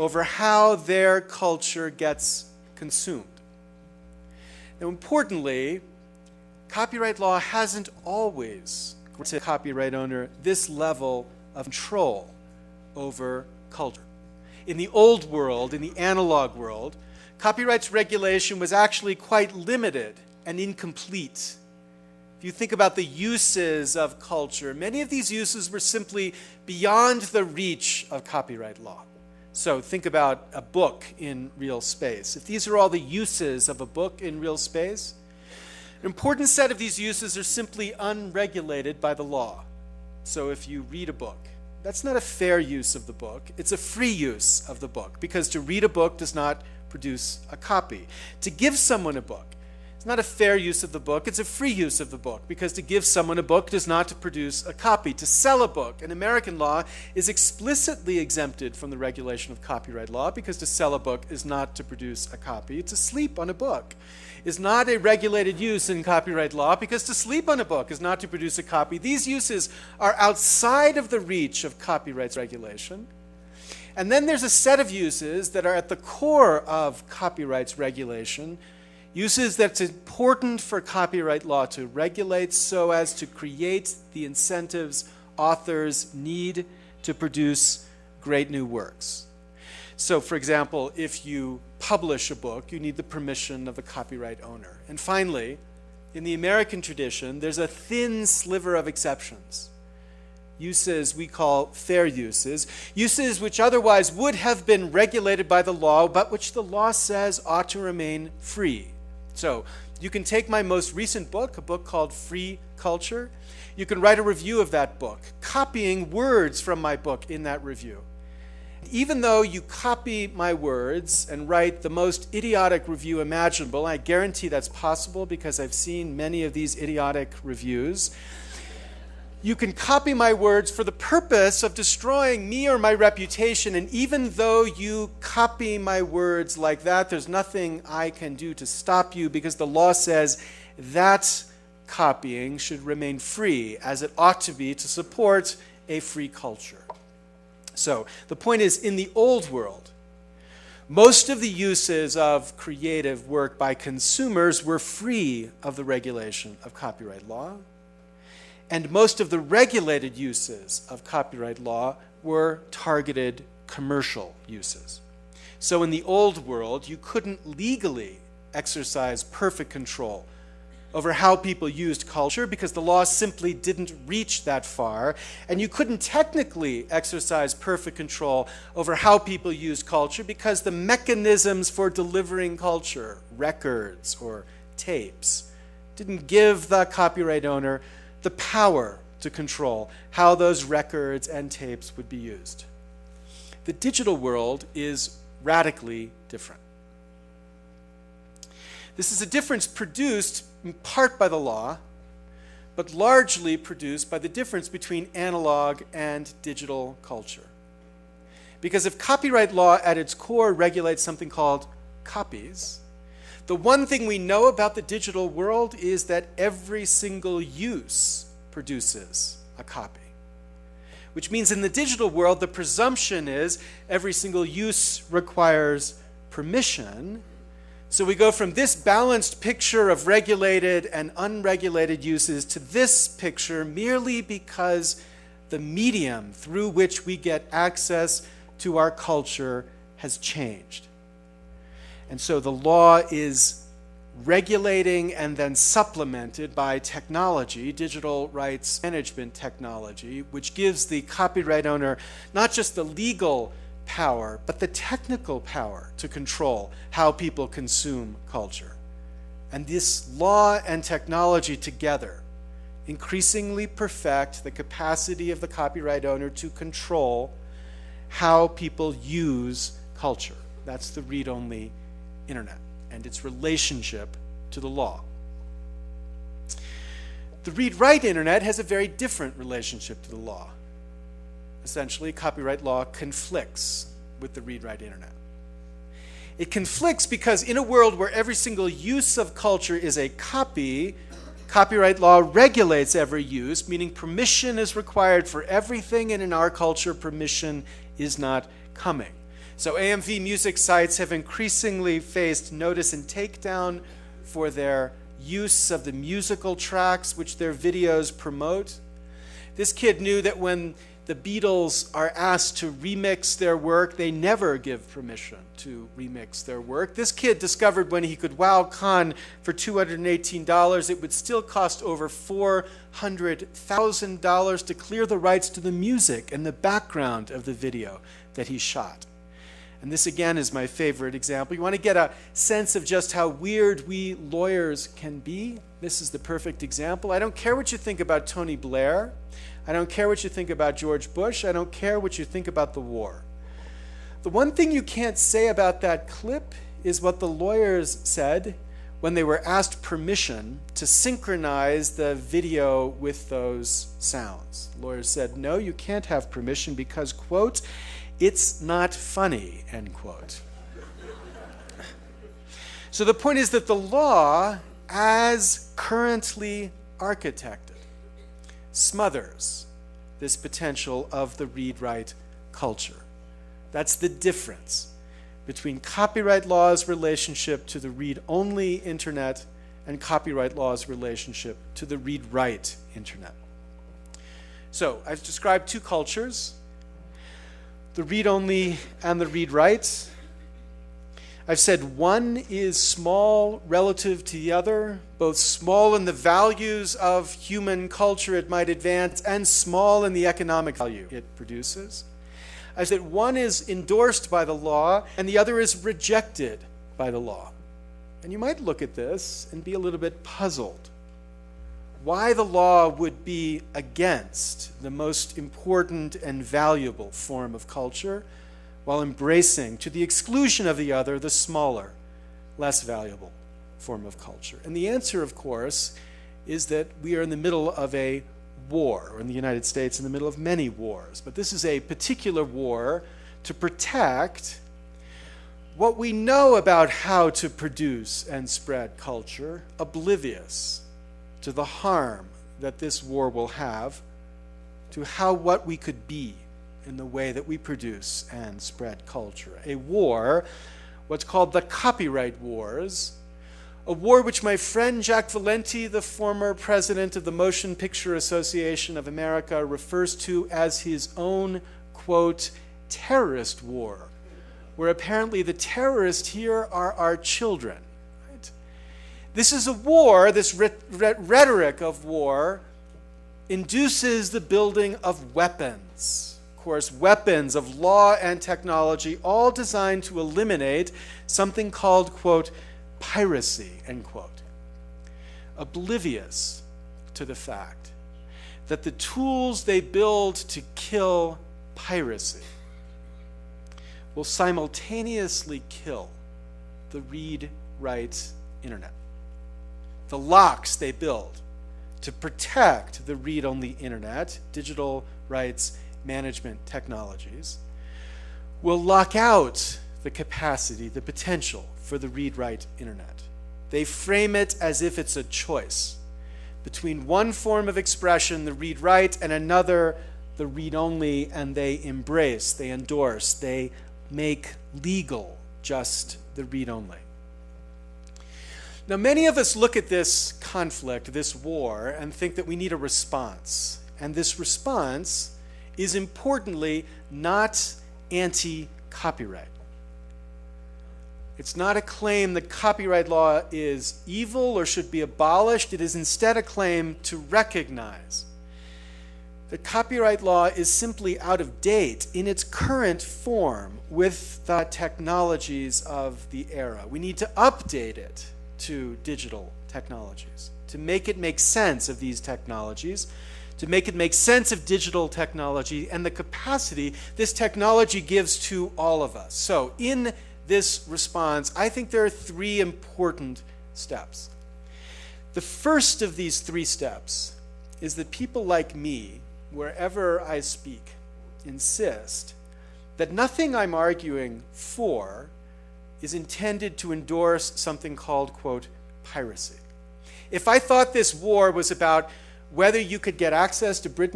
over how their culture gets consumed. Now, importantly, copyright law hasn't always granted the copyright owner this level of control over culture. In the old world, in the analog world, copyrights regulation was actually quite limited and incomplete. If you think about the uses of culture, many of these uses were simply beyond the reach of copyright law. So think about a book in real space. If these are all the uses of a book in real space, an important set of these uses are simply unregulated by the law. So if you read a book, that's not a fair use of the book. It's a free use of the book, because to read a book does not produce a copy. To give someone a book, it's not a fair use of the book. It's a free use of the book, because to give someone a book does not produce a copy. To sell a book in American law is explicitly exempted from the regulation of copyright law, because to sell a book is not to produce a copy. To sleep on a book is not a regulated use in copyright law, because to sleep on a book is not to produce a copy. These uses are outside of the reach of copyright regulation. And then there's a set of uses that are at the core of copyrights regulation, uses that's important for copyright law to regulate so as to create the incentives authors need to produce great new works. So, for example, if you publish a book, you need the permission of the copyright owner. And finally, in the American tradition, there's a thin sliver of exceptions. Uses we call fair uses, uses which otherwise would have been regulated by the law, but which the law says ought to remain free. So, you can take my most recent book, a book called Free Culture. You can write a review of that book, copying words from my book in that review. Even though you copy my words and write the most idiotic review imaginable, I guarantee that's possible because I've seen many of these idiotic reviews, you can copy my words for the purpose of destroying me or my reputation, and even though you copy my words like that, there's nothing I can do to stop you, because the law says that copying should remain free, as it ought to be to support a free culture. So the point is, in the old world, most of the uses of creative work by consumers were free of the regulation of copyright law, and most of the regulated uses of copyright law were targeted commercial uses. So in the old world, you couldn't legally exercise perfect control over how people used culture, because the law simply didn't reach that far, and you couldn't technically exercise perfect control over how people used culture because the mechanisms for delivering culture, records or tapes, didn't give the copyright owner the power to control how those records and tapes would be used. The digital world is radically different. This is a difference produced in part by the law, but largely produced by the difference between analog and digital culture. Because if copyright law at its core regulates something called copies, the one thing we know about the digital world is that every single use produces a copy. Which means in the digital world, the presumption is every single use requires permission. So we go from this balanced picture of regulated and unregulated uses to this picture merely because the medium through which we get access to our culture has changed. And so the law is regulating and then supplemented by technology, digital rights management technology, which gives the copyright owner not just the legal power, but the technical power to control how people consume culture. And this law and technology together increasingly perfect the capacity of the copyright owner to control how people use culture. That's the read-only internet and its relationship to the law. The read-write internet has a very different relationship to the law. Essentially, copyright law conflicts with the read-write internet. It conflicts because in a world where every single use of culture is a copy, copyright law regulates every use, meaning permission is required for everything, and in our culture, permission is not coming. So AMV music sites have increasingly faced notice and takedown for their use of the musical tracks which their videos promote. This kid knew that when the Beatles are asked to remix their work, they never give permission to remix their work. This kid discovered when he could wow Khan for $218, it would still cost over $400,000 to clear the rights to the music and the background of the video that he shot. And this again is my favorite example. You want to get a sense of just how weird we lawyers can be? This is the perfect example. I don't care what you think about Tony Blair. I don't care what you think about George Bush. I don't care what you think about the war. The one thing you can't say about that clip is what the lawyers said when they were asked permission to synchronize the video with those sounds. The lawyers said, no, you can't have permission because, quote, it's not funny, end quote. So the point is that the law, as currently architected, smothers this potential of the read-write culture. That's the difference between copyright law's relationship to the read-only internet and copyright law's relationship to the read-write internet. So I've described two cultures, the read-only and the read-write. I've said one is small relative to the other, both small in the values of human culture it might advance and small in the economic value it produces. I've said one is endorsed by the law and the other is rejected by the law. And you might look at this and be a little bit puzzled. Why the law would be against the most important and valuable form of culture while embracing, to the exclusion of the other, the smaller, less valuable form of culture. And the answer, of course, is that we are in the middle of a war, or in the United States, in the middle of many wars. But this is a particular war to protect what we know about how to produce and spread culture, oblivious to the harm that this war will have to what we could be in the way that we produce and spread culture. A war, what's called the copyright wars, a war which my friend Jack Valenti, the former president of the Motion Picture Association of America, refers to as his own, quote, terrorist war, where apparently the terrorists here are our children. Right? This is a war, this rhetoric of war induces the building of weapons. Of course, weapons of law and technology, all designed to eliminate something called, quote, piracy, end quote. Oblivious to the fact that the tools they build to kill piracy will simultaneously kill the read-write internet. The locks they build to protect the read-only internet, digital rights management technologies, will lock out the capacity, the potential for the read-write internet. They frame it as if it's a choice between one form of expression, the read-write, and another, the read-only, and they embrace, they endorse, they make legal just the read-only. Now, many of us look at this conflict, this war, and think that we need a response. And this response is importantly not anti-copyright. It's not a claim that copyright law is evil or should be abolished. It is instead a claim to recognize that copyright law is simply out of date in its current form with the technologies of the era. We need to update it to digital technologies, to make it make sense of these technologies, to make it make sense of digital technology and the capacity this technology gives to all of us. So in this response, I think there are three important steps. The first of these three steps is that people like me, wherever I speak, insist that nothing I'm arguing for is intended to endorse something called, quote, piracy. If I thought this war was about whether you could get access to Britain